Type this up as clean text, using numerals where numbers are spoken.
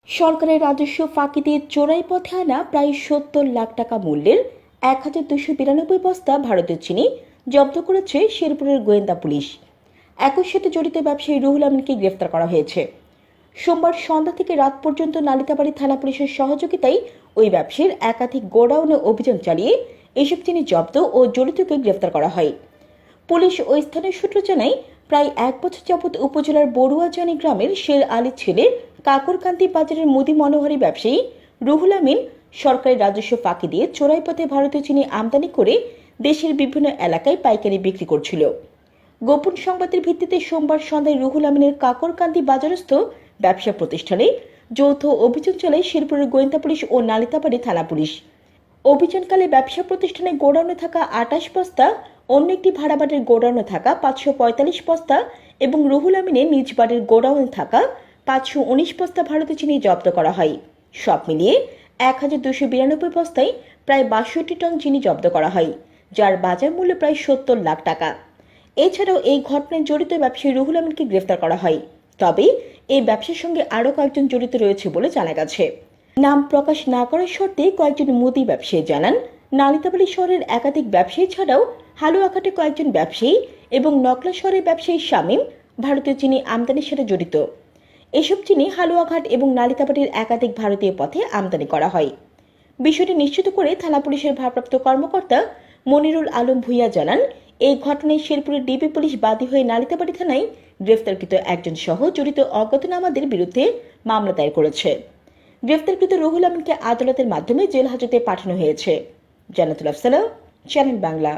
সরকারের রাজস্ব ফাঁকি দিয়ে চোরাই পথে আনা প্রায় ৭০ লাখ টাকা মূল্যের ১,২৯২ বস্তা ভারতীয় চিনি জব্দ করেছে শেরপুরের গোয়েন্দা পুলিশ। একই সাথে জড়িত ব্যবসায়ী রুহুল আমিনকে গ্রেফতার করা হয়েছে। সোমবার সন্ধ্যা থেকে রাত পর্যন্ত নালিতাবাড়ী থানা পুলিশের সহযোগিতায় ওই ব্যবসায়ীর একাধিক গোডাউনে অভিযান চালিয়ে এসব চিনি জব্দ ও জড়িতকে গ্রেফতার করা হয়। পুলিশ ওই স্থানের সূত্র জানায়, প্রায় ১ বছর যাবৎ উপজেলার বড়ুয়াজানি গ্রামের শের আলীর ছেলে কাকরকান্দি বাজারের মুদি মনোহারী ব্যবসায়ী রুহুল আমিন সরকারি রাজস্ব ফাঁকি দিয়ে চোরাই পথে ভারতীয় চিনি আমদানি করে দেশের বিভিন্ন এলাকায় পাইকারি বিক্রি করছিল। গোপন সংবাদের ভিত্তিতে সোমবার সন্ধ্যায় রুহুল আমিনের কাকরকান্দি বাজারস্থ ব্যবসা প্রতিষ্ঠানে যৌথ অভিযান চালায় শেরপুরের গোয়েন্দা পুলিশ ও নালিতাবাড়ী থানা পুলিশ। অভিযানকালে ব্যবসা প্রতিষ্ঠানে গোডাউনে থাকা ২৮ বস্তা, অন্য একটি ভাড়া বাড়ির গোডাউনে থাকা ৫৪৫ বস্তা এবং রুহুল আমিনের নিজ বাড়ির গোডাউনে থাকা ৫১৯ বস্তা ভারতীয় চিনি জব্দ করা হয়। সব মিলিয়ে ১,২৯২ বস্তায় প্রায় ৬২ টন চিনি জব্দ করা হয়, যার বাজার মূল্য প্রায় ৭০ লাখ টাকা। এছাড়াও এই ঘটনায় জড়িত ব্যবসায়ী রুহুল আমিনকে গ্রেফতার করা হয়। তবে এই ব্যবসার সঙ্গে আরও কয়েকজন জড়িত রয়েছে বলে জানা গেছে। নাম প্রকাশ না করার শর্তে কয়েকজন মুদি ব্যবসায়ী জানান, নালিতাবাড়ী শহরের একাধিক ব্যবসায়ী ছাড়াও হালুয়াঘাটে কয়েকজন ব্যবসায়ী এবং নকলা শহরের ব্যবসায়ী শামীম ভারতীয় চিনি আমদানির সাথে জড়িত। এসব চিনি হালুয়াঘাট এবং নালিতাবাড়ীর একাধিক ভারতীয় পথে আমদানি করা হয়। বিষয়টি নিশ্চিত করে থানা পুলিশের ভারপ্রাপ্ত কর্মকর্তা মনিরুল আলম ভূঁইয়া জানান, এই ঘটনায় শেরপুরের ডিবি পুলিশ বাদী হয়ে নালিতাবাড়ী থানায় গ্রেফতারকৃত একজন সহ জড়িত অজ্ঞাতনামাদের বিরুদ্ধে মামলা দায়ের করেছে। গ্রেফতারকৃত রুহুল আমিনকে আদালতের মাধ্যমে জেল হাজতে পাঠানো হয়েছে। জান্নাতুল আফসানা, চ্যানেল বাংলা।